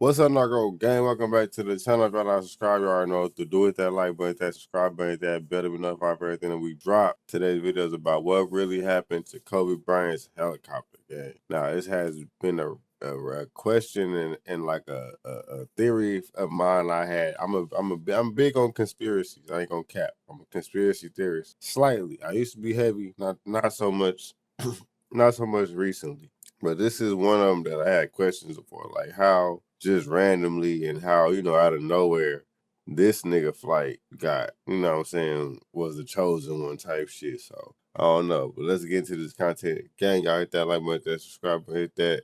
What's up, Narco Gang? Welcome back to the channel. If y'all not subscribed, you already know what to do. Hit that like button, hit that subscribe button, hit that bell to be notified for everything that we drop. Today's video is about what really happened to Kobe Bryant's helicopter. Gang. Now, this has been a question and like a theory of mine I had. I'm big on conspiracies. I ain't gonna cap. I'm a conspiracy theorist. Slightly. I used to be heavy, not so much, not so much recently. But this is one of them that I had questions for, like how just randomly and how, out of nowhere, this nigga flight got, what I'm saying, was the chosen one type shit. So I don't know. But let's get into this content. Gang, y'all hit that like button, hit that subscribe button, hit that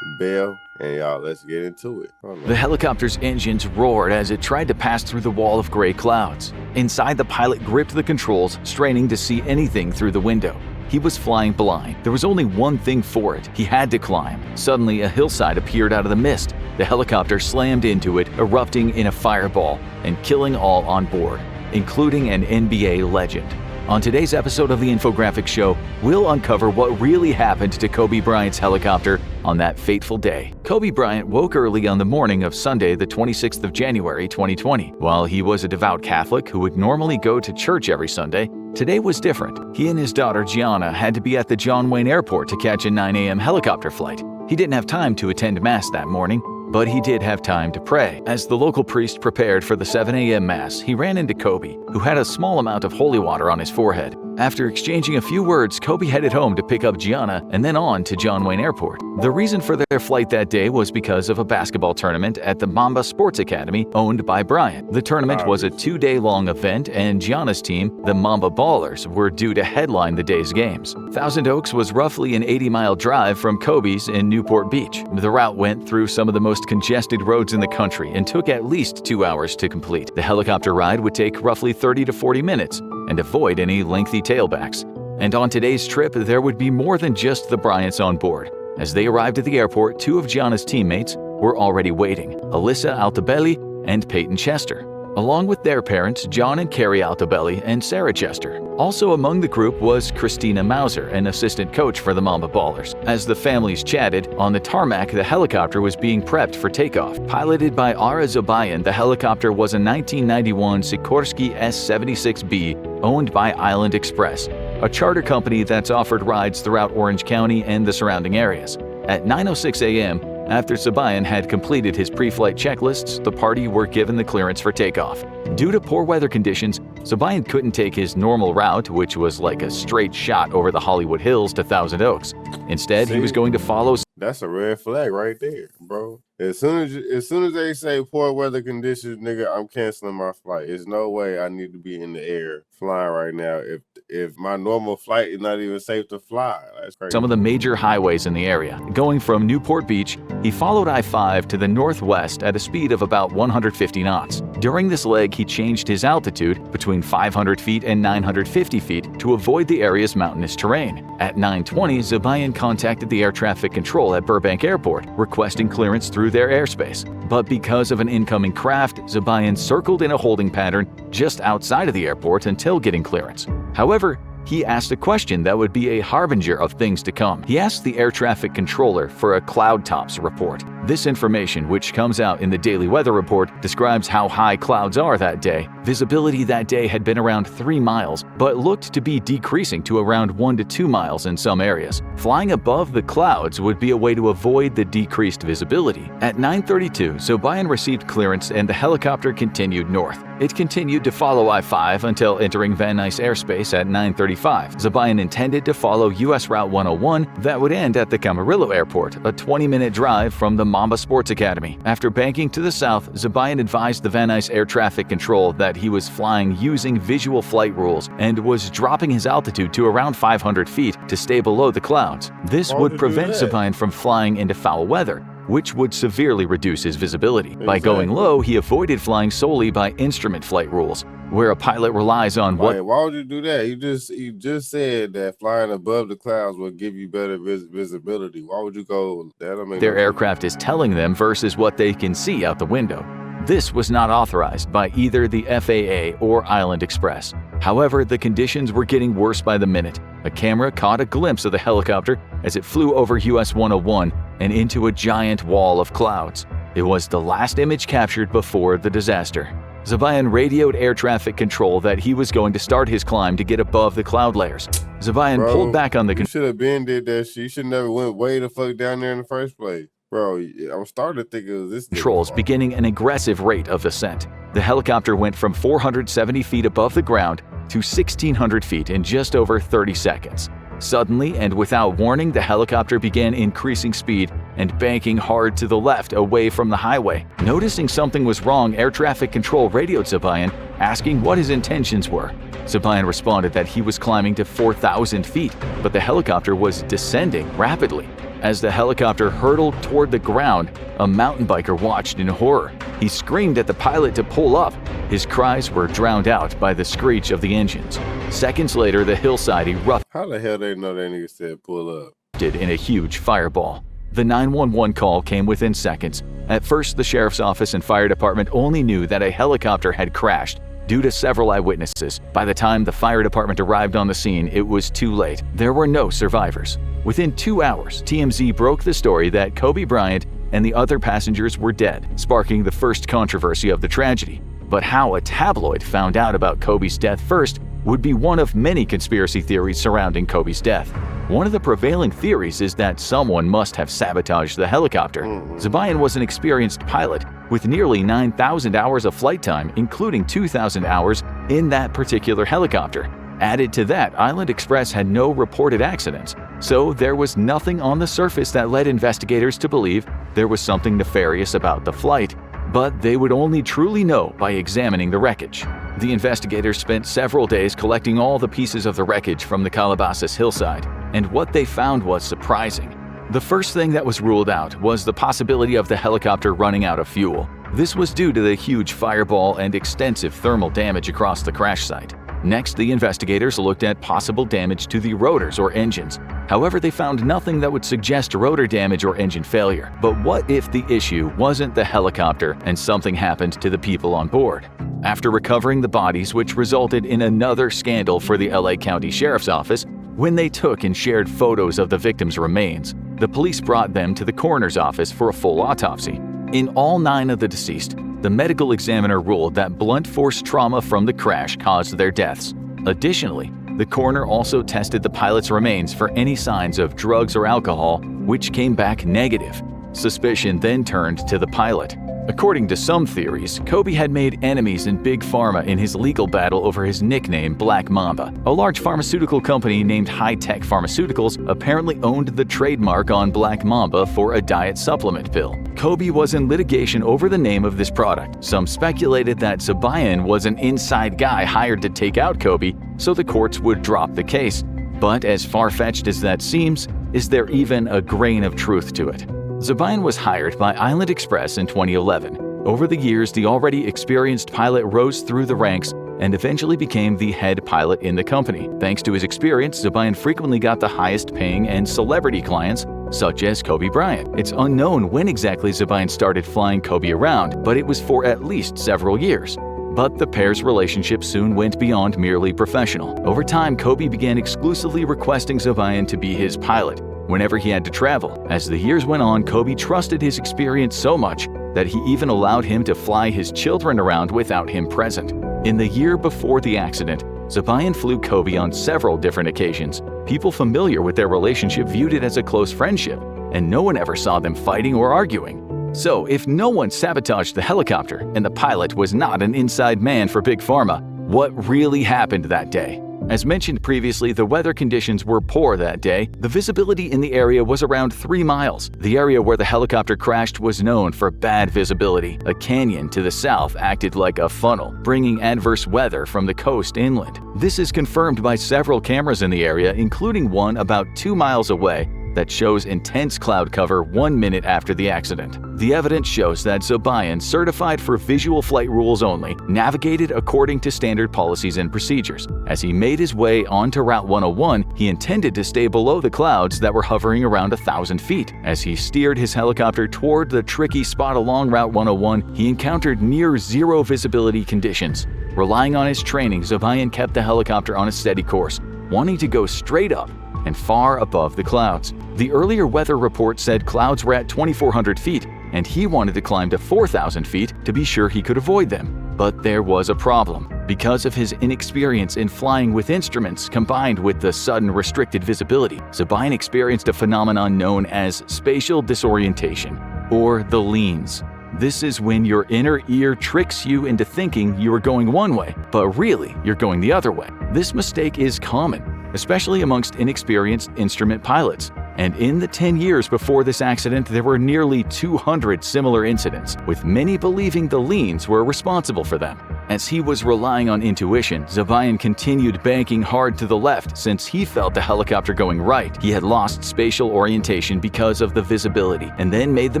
bell, and y'all, let's get into it. The helicopter's engines roared as it tried to pass through the wall of gray clouds. Inside, the pilot gripped the controls, straining to see anything through the window. He was flying blind. There was only one thing for it. He had to climb. Suddenly, a hillside appeared out of the mist. The helicopter slammed into it, erupting in a fireball and killing all on board, including an NBA legend. On today's episode of the Infographic Show, we'll uncover what really happened to Kobe Bryant's helicopter on that fateful day. Kobe Bryant woke early on the morning of Sunday, the 26th of January, 2020. While he was a devout Catholic who would normally go to church every Sunday, today was different. He and his daughter Gianna had to be at the John Wayne Airport to catch a 9 a.m. helicopter flight. He didn't have time to attend Mass that morning, but he did have time to pray. As the local priest prepared for the 7 a.m. Mass, he ran into Kobe, who had a small amount of holy water on his forehead. After exchanging a few words, Kobe headed home to pick up Gianna and then on to John Wayne Airport. The reason for their flight that day was because of a basketball tournament at the Mamba Sports Academy owned by Bryant. The tournament was a 2-day-long event, and Gianna's team, the Mamba Ballers, were due to headline the day's games. Thousand Oaks was roughly an 80-mile drive from Kobe's in Newport Beach. The route went through some of the most congested roads in the country and took at least 2 hours to complete. The helicopter ride would take roughly 30 to 40 minutes and avoid any lengthy tailbacks. And on today's trip, there would be more than just the Bryants on board. As they arrived at the airport, 2 of Gianna's teammates were already waiting, Alyssa Altobelli and Peyton Chester, along with their parents, John and Carrie Altobelli and Sarah Chester. Also among the group was Christina Mauser, an assistant coach for the Mamba Ballers. As the families chatted, on the tarmac, the helicopter was being prepped for takeoff. Piloted by Ara Zobayan, the helicopter was a 1991 Sikorsky S-76B owned by Island Express, a charter company that's offered rides throughout Orange County and the surrounding areas. At 9:06 a.m., after Zobayan had completed his pre-flight checklists, the party were given the clearance for takeoff. Due to poor weather conditions, Zobayan couldn't take his normal route, which was like a straight shot over the Hollywood Hills to Thousand Oaks. Instead, he was going to follow. That's a red flag right there, bro. As soon as they say poor weather conditions, nigga, I'm canceling my flight. There's no way I need to be in the air flying right now if my normal flight is not even safe to fly. That's crazy. Some of the major highways in the area. Going from Newport Beach, he followed I-5 to the northwest at a speed of about 150 knots. During this leg, he changed his altitude between 500 feet and 950 feet to avoid the area's mountainous terrain. At 9:20, Zobayan contacted the air traffic control at Burbank Airport, requesting clearance through their airspace. But because of an incoming craft, Zobayan circled in a holding pattern just outside of the airport until getting clearance. However, he asked a question that would be a harbinger of things to come. He asked the air traffic controller for a cloud tops report. This information, which comes out in the daily weather report, describes how high clouds are that day. Visibility that day had been around 3 miles, but looked to be decreasing to around 1 to 2 miles in some areas. Flying above the clouds would be a way to avoid the decreased visibility. At 9:32, Zobayan received clearance and the helicopter continued north. It continued to follow I-5 until entering Van Nuys airspace at 9:35. Zobayan intended to follow US Route 101 that would end at the Camarillo Airport, a 20-minute drive from the Mamba Sports Academy. After banking to the south, Zobayan advised the Van Nuys air traffic control that he was flying using visual flight rules and was dropping his altitude to around 500 feet to stay below the clouds. This would prevent Zobayan from flying into foul weather, which would severely reduce his visibility. By going low, he avoided flying solely by instrument flight rules, where a pilot relies on Why would you do that? You just said that flying above the clouds will give you better visibility. Why would you go that? Their aircraft is telling them versus what they can see out the window. This was not authorized by either the FAA or Island Express. However, the conditions were getting worse by the minute. A camera caught a glimpse of the helicopter as it flew over US 101 and into a giant wall of clouds. It was the last image captured before the disaster. Zabayan radioed air traffic control that he was going to start his climb to get above the cloud layers. Zabayan pulled back on the You should have been did that shit. You should never went way the fuck down there in the first place. Bro, I'm starting to think it was this controls, beginning an aggressive rate of ascent. The helicopter went from 470 feet above the ground to 1,600 feet in just over 30 seconds. Suddenly and without warning, the helicopter began increasing speed and banking hard to the left away from the highway. Noticing something was wrong, air traffic control radioed Zabayan, asking what his intentions were. Zabayan responded that he was climbing to 4,000 feet, but the helicopter was descending rapidly. As the helicopter hurtled toward the ground, a mountain biker watched in horror. He screamed at the pilot to pull up. His cries were drowned out by the screech of the engines. Seconds later, the hillside erupted. How the hell they know that nigga said pull up? In a huge fireball. The 911 call came within seconds. At first, the sheriff's office and fire department only knew that a helicopter had crashed due to several eyewitnesses. By the time the fire department arrived on the scene, it was too late. There were no survivors. Within 2 hours, TMZ broke the story that Kobe Bryant and the other passengers were dead, sparking the first controversy of the tragedy. But how a tabloid found out about Kobe's death first would be one of many conspiracy theories surrounding Kobe's death. One of the prevailing theories is that someone must have sabotaged the helicopter. Zabayan was an experienced pilot with nearly 9,000 hours of flight time, including 2,000 hours in that particular helicopter. Added to that, Island Express had no reported accidents, so there was nothing on the surface that led investigators to believe there was something nefarious about the flight, but they would only truly know by examining the wreckage. The investigators spent several days collecting all the pieces of the wreckage from the Calabasas hillside, and what they found was surprising. The first thing that was ruled out was the possibility of the helicopter running out of fuel. This was due to the huge fireball and extensive thermal damage across the crash site. Next, the investigators looked at possible damage to the rotors or engines. However, they found nothing that would suggest rotor damage or engine failure. But what if the issue wasn't the helicopter and something happened to the people on board? After recovering the bodies, which resulted in another scandal for the LA County Sheriff's Office, when they took and shared photos of the victims' remains, the police brought them to the coroner's office for a full autopsy. In all 9 of the deceased, the medical examiner ruled that blunt force trauma from the crash caused their deaths. Additionally, the coroner also tested the pilot's remains for any signs of drugs or alcohol, which came back negative. Suspicion then turned to the pilot. According to some theories, Kobe had made enemies in Big Pharma in his legal battle over his nickname Black Mamba. A large pharmaceutical company named High Tech Pharmaceuticals apparently owned the trademark on Black Mamba for a diet supplement pill. Kobe was in litigation over the name of this product. Some speculated that Zabayan was an inside guy hired to take out Kobe, so the courts would drop the case. But as far-fetched as that seems, is there even a grain of truth to it? Zabayan was hired by Island Express in 2011. Over the years, the already experienced pilot rose through the ranks and eventually became the head pilot in the company. Thanks to his experience, Zabayan frequently got the highest paying and celebrity clients, such as Kobe Bryant. It's unknown when exactly Zabayan started flying Kobe around, but it was for at least several years. But the pair's relationship soon went beyond merely professional. Over time, Kobe began exclusively requesting Zabayan to be his pilot whenever he had to travel. As the years went on, Kobe trusted his experience so much that he even allowed him to fly his children around without him present. In the year before the accident, Zabayan flew Kobe on several different occasions. People familiar with their relationship viewed it as a close friendship, and no one ever saw them fighting or arguing. So, if no one sabotaged the helicopter and the pilot was not an inside man for Big Pharma, what really happened that day? As mentioned previously, the weather conditions were poor that day. The visibility in the area was around 3 miles. The area where the helicopter crashed was known for bad visibility. A canyon to the south acted like a funnel, bringing adverse weather from the coast inland. This is confirmed by several cameras in the area, including one about 2 miles away that shows intense cloud cover 1 minute after the accident. The evidence shows that Zabayan, certified for visual flight rules only, navigated according to standard policies and procedures. As he made his way onto Route 101, he intended to stay below the clouds that were hovering around 1,000 feet. As he steered his helicopter toward the tricky spot along Route 101, he encountered near-zero visibility conditions. Relying on his training, Zabayan kept the helicopter on a steady course, wanting to go straight up and far above the clouds. The earlier weather report said clouds were at 2,400 feet, and he wanted to climb to 4,000 feet to be sure he could avoid them. But there was a problem. Because of his inexperience in flying with instruments combined with the sudden restricted visibility, Zabine experienced a phenomenon known as spatial disorientation, or the leans. This is when your inner ear tricks you into thinking you are going one way, but really you're going the other way. This mistake is common, especially amongst inexperienced instrument pilots. And in the 10 years before this accident, there were nearly 200 similar incidents, with many believing the leans were responsible for them. As he was relying on intuition, Zabine continued banking hard to the left since he felt the helicopter going right. He had lost spatial orientation because of the visibility, and then made the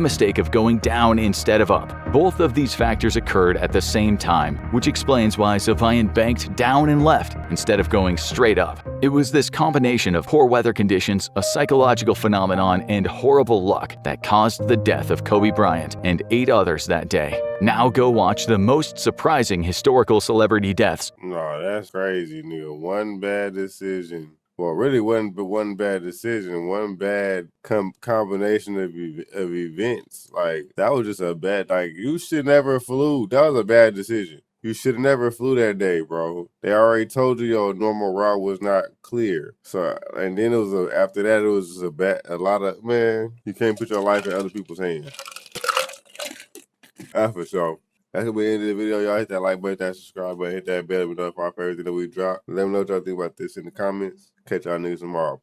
mistake of going down instead of up. Both of these factors occurred at the same time, which explains why Zabine banked down and left instead of going straight up. It was this combination of poor weather conditions, a psychological phenomenon, and horrible luck that caused the death of Kobe Bryant and 8 others that day. Now go watch the most surprising historical celebrity deaths. No, that's crazy, nigga. One bad decision. Well, really wasn't but one bad decision, one bad combination of events. Like, that was just a bad, like, you should never flew. That was a bad decision. You should have never flew that day, bro. They already told you your normal route was not clear. So, and then it was after that, it was just a lot of, man, you can't put your life in other people's hands. That's for sure. That's gonna be the end of the video. Y'all hit that like button, that subscribe button, hit that bell to be notified for everything that we drop. Let me know what y'all think about this in the comments. Catch y'all niggas tomorrow.